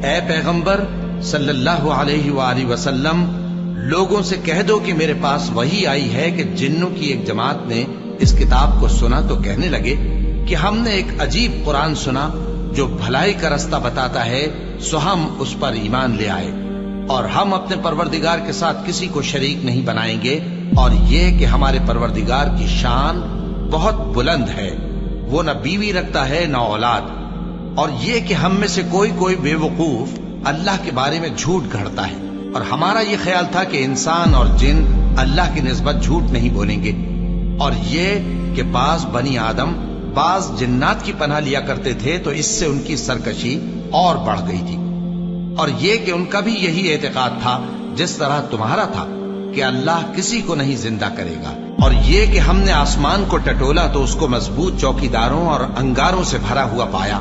اے پیغمبر صلی اللہ علیہ وآلہ وسلم، لوگوں سے کہہ دو کہ میرے پاس وحی آئی ہے کہ جنوں کی ایک جماعت نے اس کتاب کو سنا تو کہنے لگے کہ ہم نے ایک عجیب قرآن سنا جو بھلائی کا رستہ بتاتا ہے، سو ہم اس پر ایمان لے آئے، اور ہم اپنے پروردگار کے ساتھ کسی کو شریک نہیں بنائیں گے، اور یہ کہ ہمارے پروردگار کی شان بہت بلند ہے، وہ نہ بیوی رکھتا ہے نہ اولاد، اور یہ کہ ہم میں سے کوئی بے وقوف اللہ کے بارے میں جھوٹ گھڑتا ہے، اور ہمارا یہ خیال تھا کہ انسان اور جن اللہ کی نسبت جھوٹ نہیں بولیں گے، اور یہ کہ بعض بنی آدم بعض جنات کی پناہ لیا کرتے تھے تو اس سے ان کی سرکشی اور بڑھ گئی تھی، اور یہ کہ ان کا بھی یہی اعتقاد تھا جس طرح تمہارا تھا کہ اللہ کسی کو نہیں زندہ کرے گا، اور یہ کہ ہم نے آسمان کو ٹٹولا تو اس کو مضبوط چوکیداروں اور انگاروں سے بھرا ہوا پایا،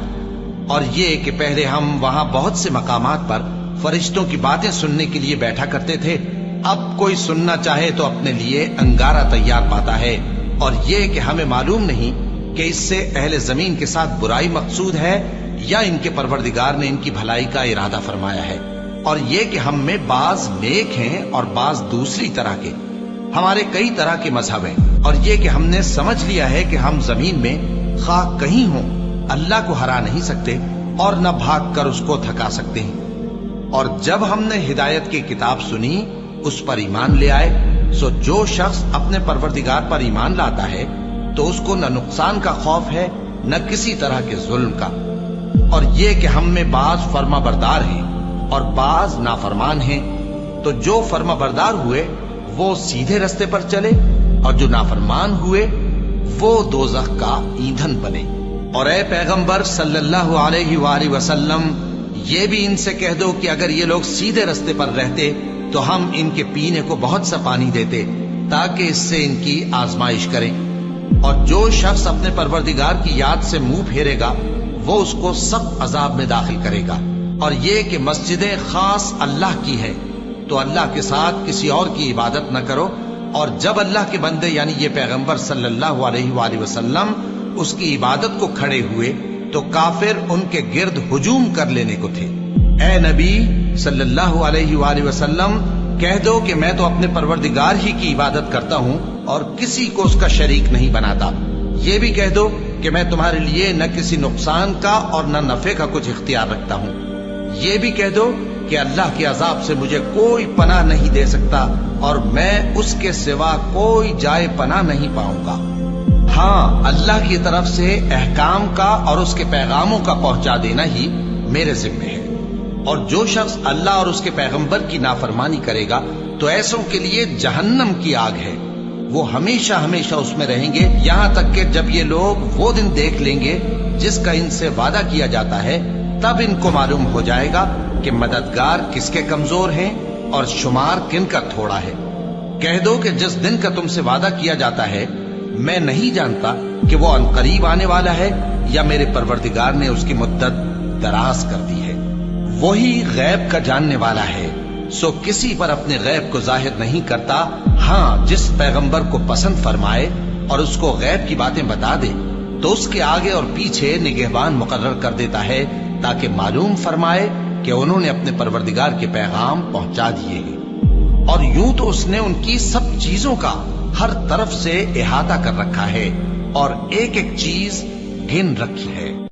اور یہ کہ پہلے ہم وہاں بہت سے مقامات پر فرشتوں کی باتیں سننے کے لیے بیٹھا کرتے تھے، اب کوئی سننا چاہے تو اپنے لیے انگارہ تیار پاتا ہے، اور یہ کہ ہمیں معلوم نہیں کہ اس سے اہل زمین کے ساتھ برائی مقصود ہے یا ان کے پروردگار نے ان کی بھلائی کا ارادہ فرمایا ہے، اور یہ کہ ہم میں بعض نیک ہیں اور بعض دوسری طرح کے، ہمارے کئی طرح کے مذہب ہیں، اور یہ کہ ہم نے سمجھ لیا ہے کہ ہم زمین میں خواہ کہیں ہوں اللہ کو ہرا نہیں سکتے اور نہ بھاگ کر اس کو تھکا سکتے ہیں، اور جب ہم نے ہدایت کی کتاب سنی اس پر ایمان لے آئے، سو جو شخص اپنے پروردگار پر ایمان لاتا ہے تو اس کو نہ نقصان کا خوف ہے نہ کسی طرح کے ظلم کا، اور یہ کہ ہم میں بعض فرما بردار ہیں اور بعض نافرمان ہیں، تو جو فرما بردار ہوئے وہ سیدھے رستے پر چلے اور جو نافرمان ہوئے وہ دوزخ کا ایندھن بنے۔ اور اے پیغمبر صلی اللہ علیہ وآلہ وسلم، یہ بھی ان سے کہہ دو کہ اگر یہ لوگ سیدھے رستے پر رہتے تو ہم ان کے پینے کو بہت سا پانی دیتے تاکہ اس سے ان کی آزمائش کریں، اور جو شخص اپنے پروردگار کی یاد سے منہ پھیرے گا وہ اس کو سخت عذاب میں داخل کرے گا، اور یہ کہ مسجدیں خاص اللہ کی ہے تو اللہ کے ساتھ کسی اور کی عبادت نہ کرو، اور جب اللہ کے بندے یعنی یہ پیغمبر صلی اللہ علیہ وآلہ وسلم اس کی عبادت کو کھڑے ہوئے تو کافر ان کے گرد ہجوم کر لینے کو تھے۔ اے نبی صلی اللہ علیہ وآلہ وسلم، کہہ دو کہ میں تو اپنے پروردگار ہی کی عبادت کرتا ہوں اور کسی کو اس کا شریک نہیں بناتا، یہ بھی کہہ دو کہ میں تمہارے لیے نہ کسی نقصان کا اور نہ نفع کا کچھ اختیار رکھتا ہوں، یہ بھی کہہ دو کہ اللہ کے عذاب سے مجھے کوئی پناہ نہیں دے سکتا اور میں اس کے سوا کوئی جائے پناہ نہیں پاؤں گا، ہاں اللہ کی طرف سے احکام کا اور اس کے پیغاموں کا پہنچا دینا ہی میرے ذمہ ہے، اور جو شخص اللہ اور اس کے پیغمبر کی نافرمانی کرے گا تو ایسوں کے لیے جہنم کی آگ ہے، وہ ہمیشہ ہمیشہ اس میں رہیں گے، یہاں تک کہ جب یہ لوگ وہ دن دیکھ لیں گے جس کا ان سے وعدہ کیا جاتا ہے، تب ان کو معلوم ہو جائے گا کہ مددگار کس کے کمزور ہیں اور شمار کن کا تھوڑا ہے۔ کہہ دو کہ جس دن کا تم سے وعدہ کیا جاتا ہے میں نہیں جانتا کہ وہ عنقریب آنے والا ہے یا میرے پروردگار نے اس کی مدت دراز کر دی ہے، وہی غیب کا جاننے والا ہے، سو کسی پر اپنے غیب کو ظاہر نہیں کرتا، ہاں جس پیغمبر کو پسند فرمائے اور اس کو غیب کی باتیں بتا دے تو اس کے آگے اور پیچھے نگہبان مقرر کر دیتا ہے تاکہ معلوم فرمائے کہ انہوں نے اپنے پروردگار کے پیغام پہنچا دیے ہیں، اور یوں تو اس نے ان کی سب چیزوں کا ہر طرف سے احاطہ کر رکھا ہے اور ایک ایک چیز گن رکھی ہے۔